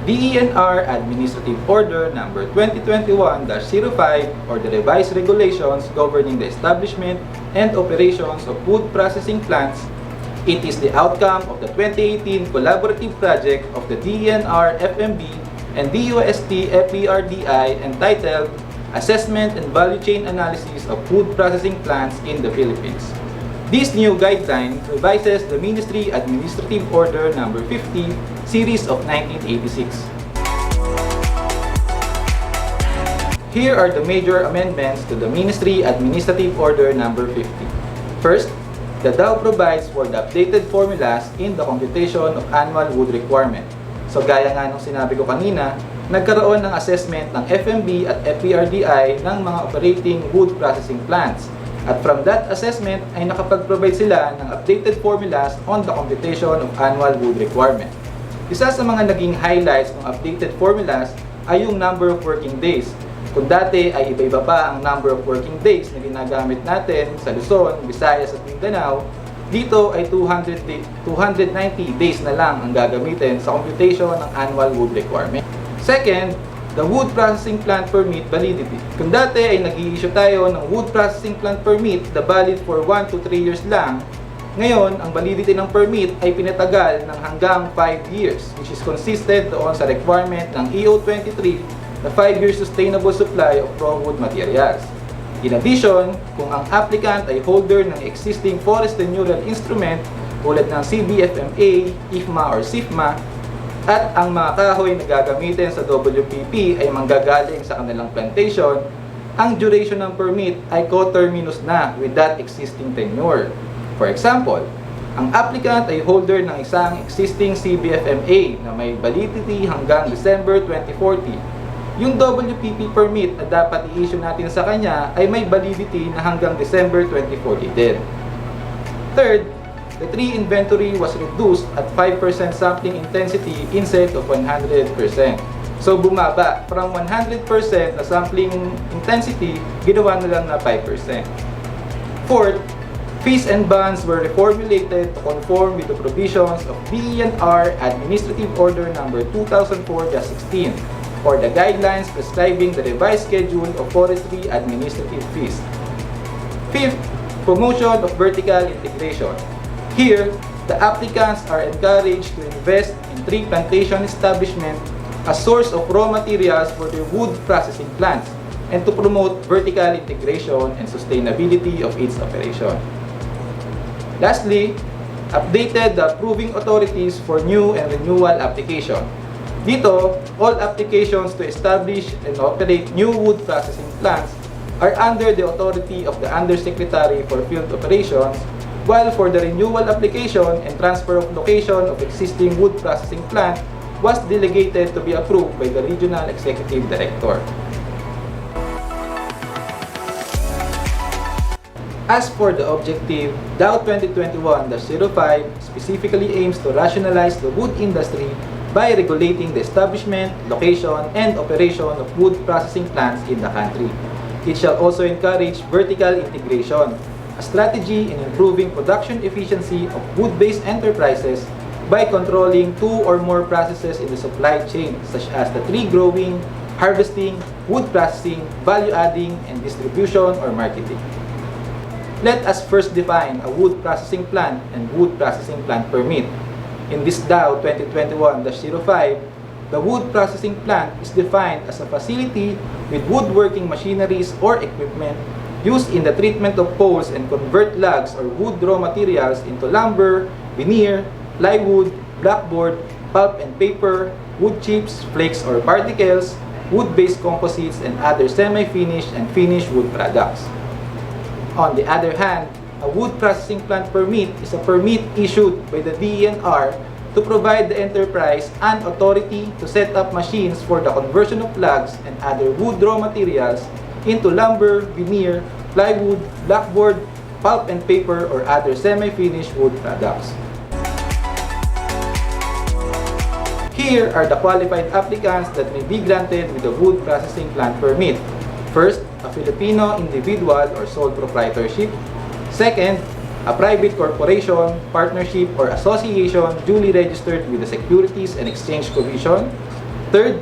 DENR Administrative Order Number 2021-05 or the revised regulations governing the establishment and operations of food processing plants. It is the outcome of the 2018 collaborative project of the DENR FMB and DUST FPRDI entitled Assessment and Value Chain Analysis of Food Processing Plants in the Philippines. This new guideline revises the Ministry Administrative Order Number 50, Series of 1986. Here are the major amendments to the Ministry Administrative Order Number 50. First, the DAO provides for the updated formulas in the computation of annual wood requirement. So gaya nga nung sinabi ko kanina, nagkaroon ng assessment ng FMB at FPRDI ng mga operating wood processing plants. At from that assessment ay nakapag-provide sila ng updated formulas on the computation of annual wood requirement. Isa sa mga naging highlights ng updated formulas ay yung number of working days. Kung dati ay iba-iba pa ang number of working days na ginagamit natin sa Luzon, Visayas at Mindanao, dito ay 290 days na lang ang gagamitin sa computation ng annual wood requirement. Second, the wood processing plant permit validity. Kung dati ay nag-i-issue tayo ng wood processing plant permit na valid for 1 to 3 years lang, ngayon, ang validity ng permit ay pinatagal ng hanggang 5 years, which is consisted doon sa requirement ng EO 23 na 5-year sustainable supply of raw wood materials. In addition, kung ang applicant ay holder ng existing forest renewal instrument tulad ng CBFMA, IFMA, or SIFMA, at ang mga kahoy na gagamitin sa WPP ay manggagaling sa kanilang plantation, ang duration ng permit ay coterminous na with that existing tenure. For example, ang applicant ay holder ng isang existing CBFMA na may validity hanggang December 2040. Yung WPP permit na dapat i-issue natin sa kanya ay may validity na hanggang December 2040 din. Third, the tree inventory was reduced at 5% sampling intensity instead of 100%. So bumaba from 100% na sampling intensity, ginawa na lang na 5%. Fourth, fees and bonds were reformulated to conform with the provisions of DENR Administrative Order Number 2004-16 or the guidelines prescribing the revised schedule of forestry administrative fees. Fifth, promotion of vertical integration. Here, the applicants are encouraged to invest in tree plantation establishment as source of raw materials for their wood processing plants and to promote vertical integration and sustainability of its operation. Lastly, updated the approving authorities for new and renewal application. Dito, all applications to establish and operate new wood processing plants are under the authority of the Undersecretary for Field Operations, while for the renewal application and transfer of location of existing wood processing plant was delegated to be approved by the Regional Executive Director. As for the objective, DAO 2021-05 specifically aims to rationalize the wood industry by regulating the establishment, location, and operation of wood processing plants in the country. It shall also encourage vertical integration, a strategy in improving production efficiency of wood-based enterprises by controlling 2 or more processes in the supply chain such as the tree growing, harvesting, wood processing, value adding, and distribution or marketing. Let us first define a wood processing plant and wood processing plant permit. In this DAO 2021-05, the wood processing plant is defined as a facility with woodworking machineries or equipment used in the treatment of poles and convert logs or wood raw materials into lumber, veneer, plywood, blackboard, pulp and paper, wood chips, flakes or particles, wood-based composites, and other semi-finished and finished wood products. On the other hand, a wood processing plant permit is a permit issued by the DENR to provide the enterprise an authority to set up machines for the conversion of logs and other wood raw materials into lumber, veneer, plywood, blackboard, pulp and paper, or other semi-finished wood products. Here are the qualified applicants that may be granted with a wood processing plant permit. First, a Filipino individual or sole proprietorship. Second, a private corporation, partnership, or association duly registered with the Securities and Exchange Commission. Third,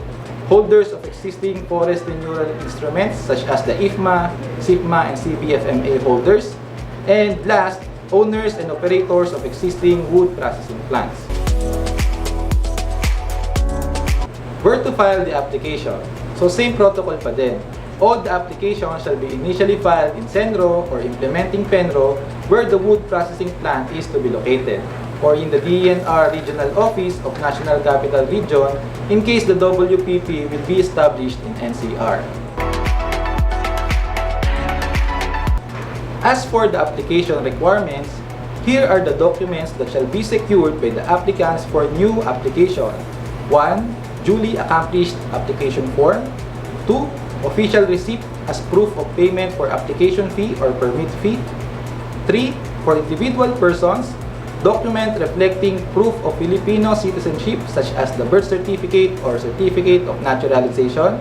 holders of existing forest renewal instruments such as the IFMA, SIFMA, and CBFMA holders. And last, owners and operators of existing wood processing plants. Where to file the application? So same protocol pa din. All the applications shall be initially filed in Senro or implementing Penro where the wood processing plant is to be located, or in the DENR Regional Office of National Capital Region in case the WPP will be established in NCR. As for the application requirements, here are the documents that shall be secured by the applicants for new application. 1. Duly accomplished application form. 2. Official receipt as proof of payment for application fee or permit fee. 3. For individual persons, document reflecting proof of Filipino citizenship such as the birth certificate or certificate of naturalization.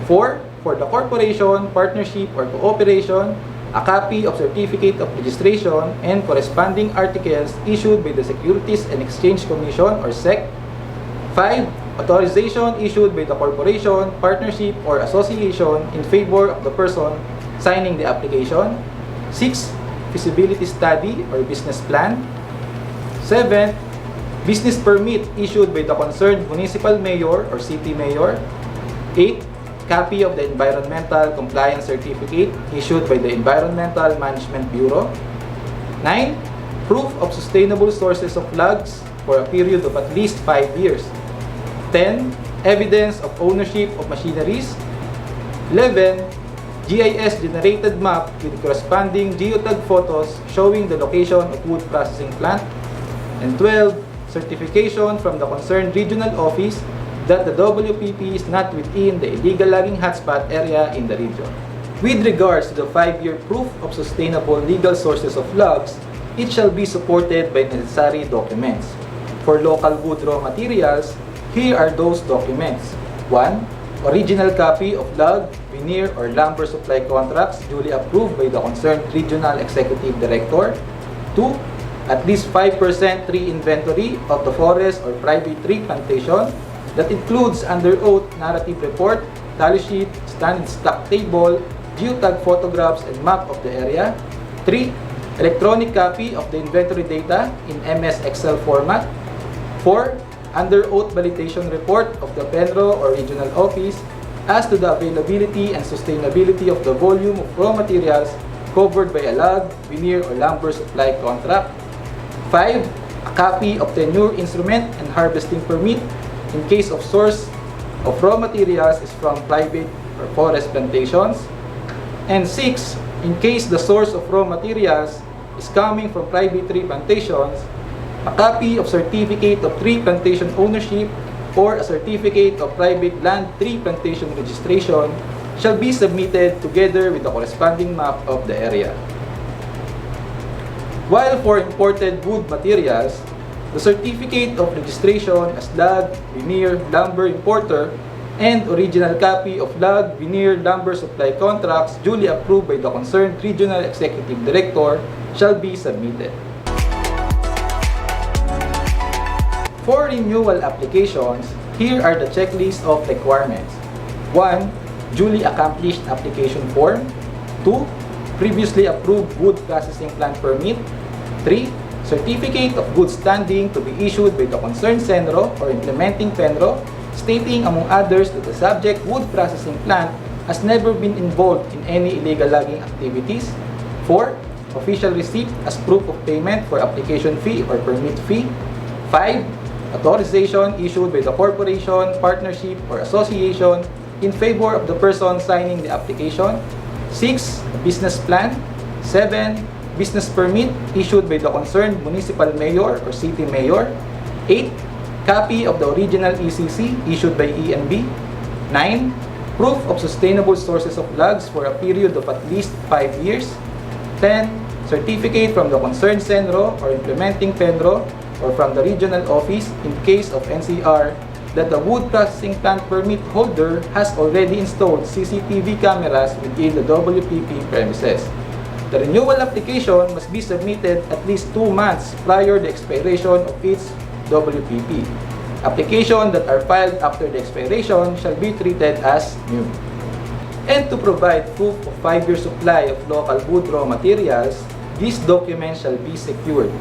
4. For the corporation, partnership, or cooperation, a copy of certificate of registration and corresponding articles issued by the Securities and Exchange Commission or SEC. 5. Authorization issued by the corporation, partnership, or association in favor of the person signing the application. 6. Feasibility study or business plan. 7. Business permit issued by the concerned municipal mayor or city mayor. 8. Copy of the environmental compliance certificate issued by the Environmental Management Bureau. 9. Proof of sustainable sources of logs for a period of at least 5 years. 10. Evidence of ownership of machineries. 11. GIS generated map with corresponding geotag photos showing the location of wood processing plant. And 12. Certification from the concerned regional office that the WPP is not within the illegal logging hotspot area in the region. With regards to the 5-year proof of sustainable legal sources of logs, it shall be supported by necessary documents. For local wood raw materials, here are those documents. 1. Original copy of log, veneer, or lumber supply contracts duly approved by the concerned regional executive director. 2. At least 5% tree inventory of the forest or private tree plantation that includes under oath narrative report, tally sheet, stand and stock table, geotag photographs, and map of the area. 3. Electronic copy of the inventory data in MS Excel format. 4. Under oath validation report of the Penro or regional office as to the availability and sustainability of the volume of raw materials covered by a log, veneer, or lumber supply contract. 5. A copy of tenure instrument and harvesting permit in case of source of raw materials is from private or forest plantations. And 6. In case the source of raw materials is coming from private tree plantations, a copy of certificate of tree plantation ownership or a certificate of private land tree plantation registration shall be submitted together with the corresponding map of the area. While for imported wood materials, the certificate of registration as log, veneer, lumber importer, and original copy of log, veneer, lumber supply contracts duly approved by the concerned regional executive director shall be submitted. For renewal applications, here are the checklist of requirements. 1. Duly accomplished application form. 2. Previously approved wood processing plant permit. 3. Certificate of good standing to be issued by the concerned Senro or implementing Penro, stating among others that the subject wood processing plant has never been involved in any illegal logging activities. 4. Official receipt as proof of payment for application fee or permit fee. 5. Authorization issued by the corporation, partnership, or association in favor of the person signing the application. 6. Business plan. 7. Business permit issued by the concerned municipal mayor or city mayor. 8. Copy of the original ECC issued by ENB. 9. Proof of sustainable sources of logs for a period of at least 5 years. 10. Certificate from the concerned Senro or implementing Penro or from the regional office in case of NCR that the wood processing plant permit holder has already installed CCTV cameras within the WPP premises. The renewal application must be submitted at least 2 months prior to the expiration of its WPP. Applications that are filed after the expiration shall be treated as new. And to provide proof of 5-year supply of local wood raw materials, these documents shall be secured.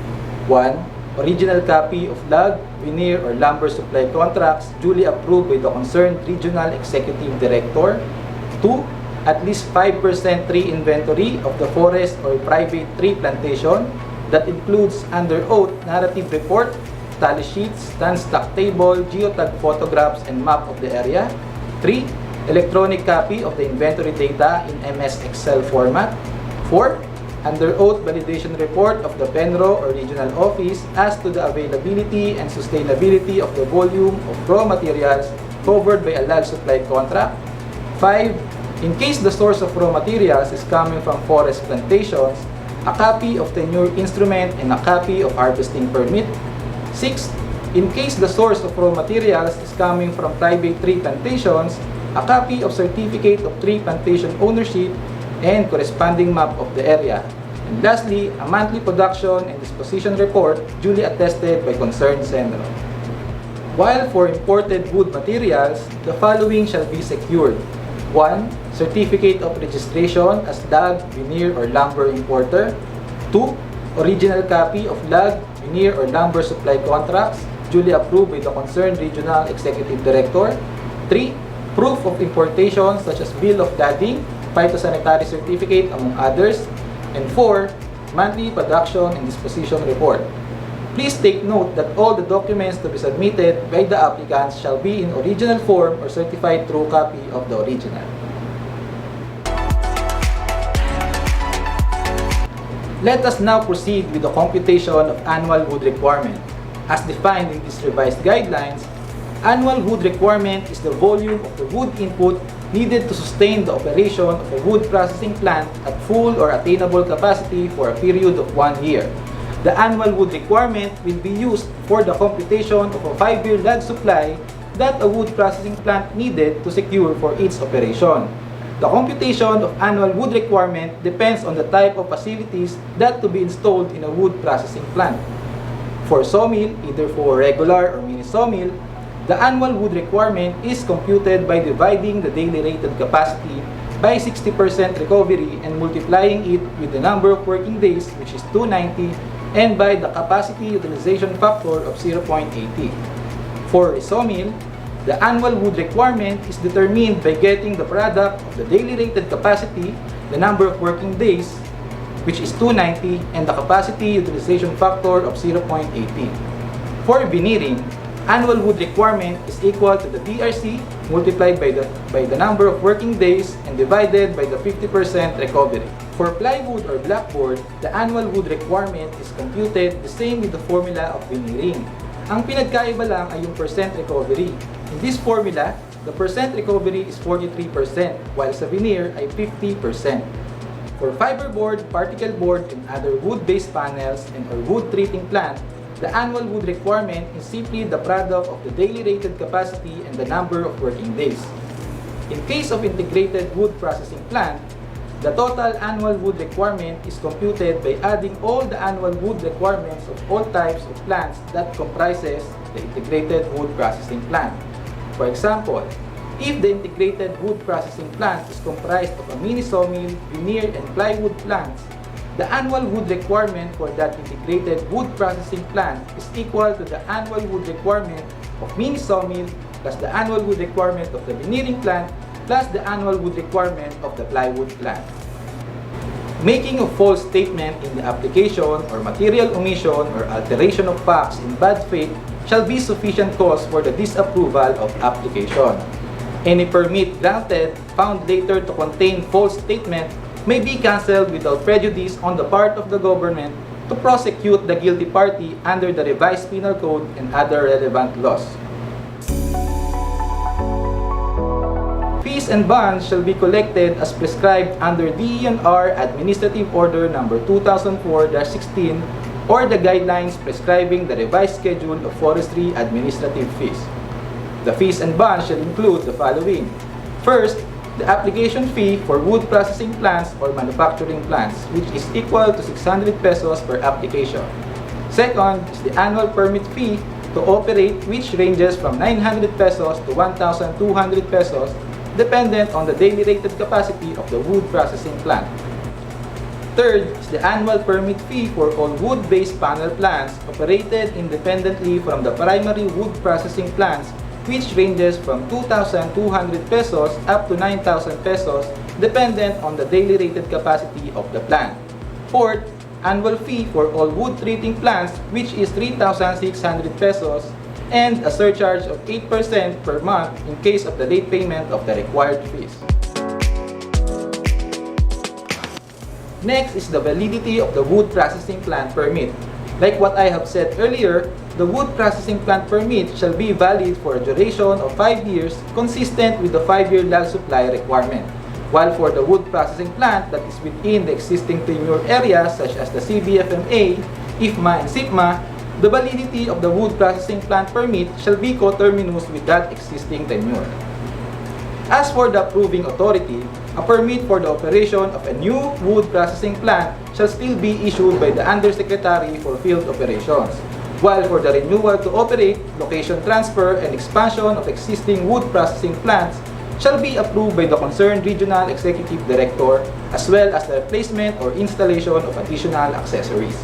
1. Original copy of log, veneer, or lumber supply contracts duly approved by the concerned regional executive director. 2. At least 5% tree inventory of the forest or private tree plantation that includes under oath narrative report, tally sheets, stand stock table, geotag photographs, and map of the area. 3. Electronic copy of the inventory data in MS Excel format. 4. Under oath validation report of the Penro or regional office as to the availability and sustainability of the volume of raw materials covered by a log supply contract. 5. In case the source of raw materials is coming from forest plantations, a copy of tenure instrument and a copy of harvesting permit. 6. In case the source of raw materials is coming from private tree plantations, a copy of certificate of tree plantation ownership and corresponding map of the area. And lastly, a monthly production and disposition report duly attested by concerned sender. While for imported wood materials, the following shall be secured. 1. Certificate of registration as log, veneer, or lumber importer. 2. Original copy of log, veneer, or lumber supply contracts duly approved by the concerned regional executive director. 3. Proof of importation such as bill of lading, phytosanitary certificate, among others. And 4. Monthly production and disposition report. Please take note that all the documents to be submitted by the applicants shall be in original form or certified true copy of the original. Let us now proceed with the computation of annual wood requirement. As defined in these revised guidelines, annual wood requirement is the volume of the wood input needed to sustain the operation of a wood processing plant at full or attainable capacity for a period of 1 year. The annual wood requirement will be used for the computation of a 5-year log supply that a wood processing plant needed to secure for its operation. The computation of annual wood requirement depends on the type of facilities that to be installed in a wood processing plant. For sawmill, either for regular or mini sawmill, the annual wood requirement is computed by dividing the daily rated capacity by 60% recovery and multiplying it with the number of working days, which is 290, and by the capacity utilization factor of 0.80. For a sawmill, the annual wood requirement is determined by getting the product of the daily rated capacity, the number of working days, which is 290, and the capacity utilization factor of 0.80. For veneering, annual wood requirement is equal to the DRC multiplied by the number of working days and divided by the 50% recovery. For plywood or blackboard, the annual wood requirement is computed the same with the formula of veneering. Ang pinagkaiba lang ay yung percent recovery. In this formula, the percent recovery is 43%, while sa veneer ay 50%. For fiberboard, particle board, and other wood-based panels and or wood treating plant, the annual wood requirement is simply the product of the daily rated capacity and the number of working days. In case of integrated wood processing plant, the total annual wood requirement is computed by adding all the annual wood requirements of all types of plants that comprises the integrated wood processing plant. For example, if the integrated wood processing plant is comprised of a mini sawmill, veneer, and plywood plants, the annual wood requirement for that integrated wood processing plant is equal to the annual wood requirement of mini sawmill plus the annual wood requirement of the veneering plant plus the annual wood requirement of the plywood plant. Making a false statement in the application or material omission or alteration of facts in bad faith shall be sufficient cause for the disapproval of application. Any permit granted found later to contain false statement may be cancelled without prejudice on the part of the government to prosecute the guilty party under the revised penal code and other relevant laws. Fees and bonds shall be collected as prescribed under DENR Administrative Order No. 2004-16 or the guidelines prescribing the revised schedule of forestry administrative fees. The fees and bonds shall include the following. First, the application fee for wood processing plants or manufacturing plants, which is equal to 600 pesos per application. Second is the annual permit fee to operate, which ranges from 900 pesos to 1,200 pesos dependent on the daily rated capacity of the wood processing plant. Third is the annual permit fee for all wood-based panel plants operated independently from the primary wood processing plants, which ranges from 2,200 pesos up to 9,000 pesos dependent on the daily rated capacity of the plant. Fourth, annual fee for all wood treating plants, which is 3,600 pesos, and a surcharge of 8% per month in case of the late payment of the required fees. Next is the validity of the wood processing plant permit. Like what I have said earlier, the wood processing plant permit shall be valid for a duration of 5 years consistent with the 5-year lag supply requirement. While for the wood processing plant that is within the existing tenure areas such as the CBFMA, IFMA, and SIPMA, the validity of the wood processing plant permit shall be coterminous with that existing tenure. As for the approving authority, a permit for the operation of a new wood processing plant shall still be issued by the Undersecretary for Field Operations, while for the renewal to operate, location transfer, and expansion of existing wood processing plants shall be approved by the concerned Regional Executive Director, as well as the replacement or installation of additional accessories.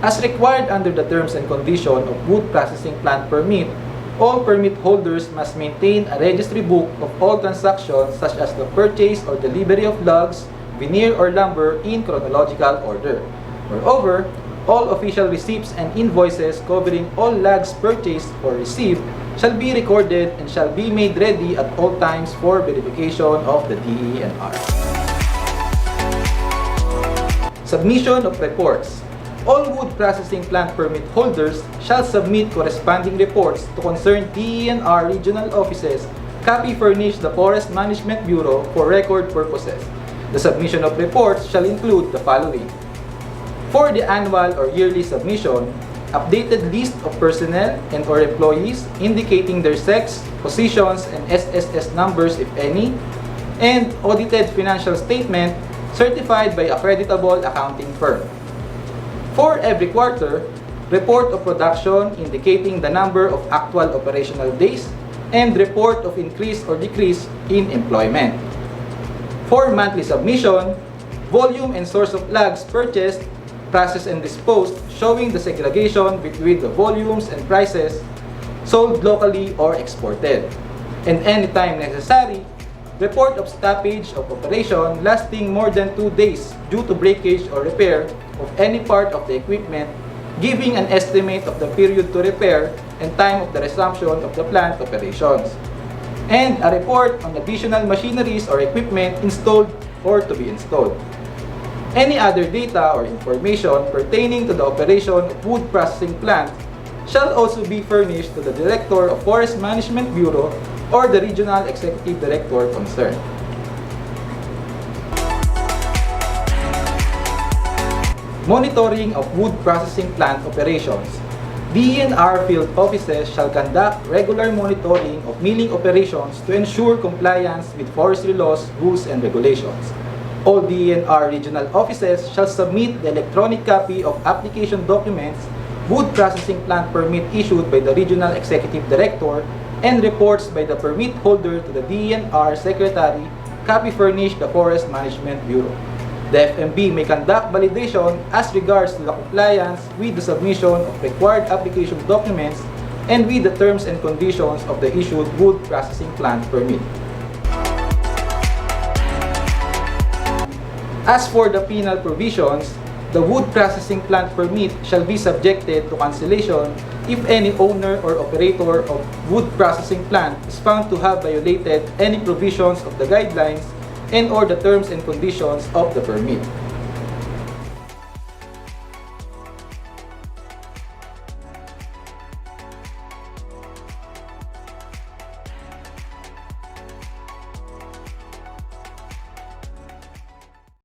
As required under the terms and conditions of wood processing plant permit, all permit holders must maintain a registry book of all transactions such as the purchase or delivery of logs, veneer, or lumber in chronological order. Moreover, all official receipts and invoices covering all logs purchased or received shall be recorded and shall be made ready at all times for verification of the DENR. Submission of reports. All wood processing plant permit holders shall submit corresponding reports to concerned DENR regional offices, copy furnished the Forest Management Bureau for record purposes. The submission of reports shall include the following. For the annual or yearly submission, updated list of personnel and or employees indicating their sex, positions, and SSS numbers if any, and audited financial statement certified by a creditable accounting firm. For every quarter, report of production indicating the number of actual operational days and report of increase or decrease in employment. For monthly submission, volume and source of logs purchased, processed, and disposed showing the segregation between the volumes and prices sold locally or exported. And anytime necessary, report of stoppage of operation lasting more than 2 days due to breakage or repair of any part of the equipment, giving an estimate of the period to repair and time of the resumption of the plant operations. And a report on additional machineries or equipment installed or to be installed. Any other data or information pertaining to the operation of wood processing plant shall also be furnished to the Director of Forest Management Bureau or the Regional Executive Director concerned. Monitoring of wood processing plant operations. DENR field offices shall conduct regular monitoring of milling operations to ensure compliance with forestry laws, rules, and regulations. All DENR regional offices shall submit the electronic copy of application documents, wood processing plant permit issued by the Regional Executive Director, and reports by the permit holder to the DENR Secretary, copy furnished the Forest Management Bureau. The FMB may conduct validation as regards to the compliance with the submission of required application documents and with the terms and conditions of the issued wood processing plant permit. As for the penal provisions, the wood processing plant permit shall be subjected to cancellation if any owner or operator of wood processing plant is found to have violated any provisions of the guidelines and or the terms and conditions of the permit.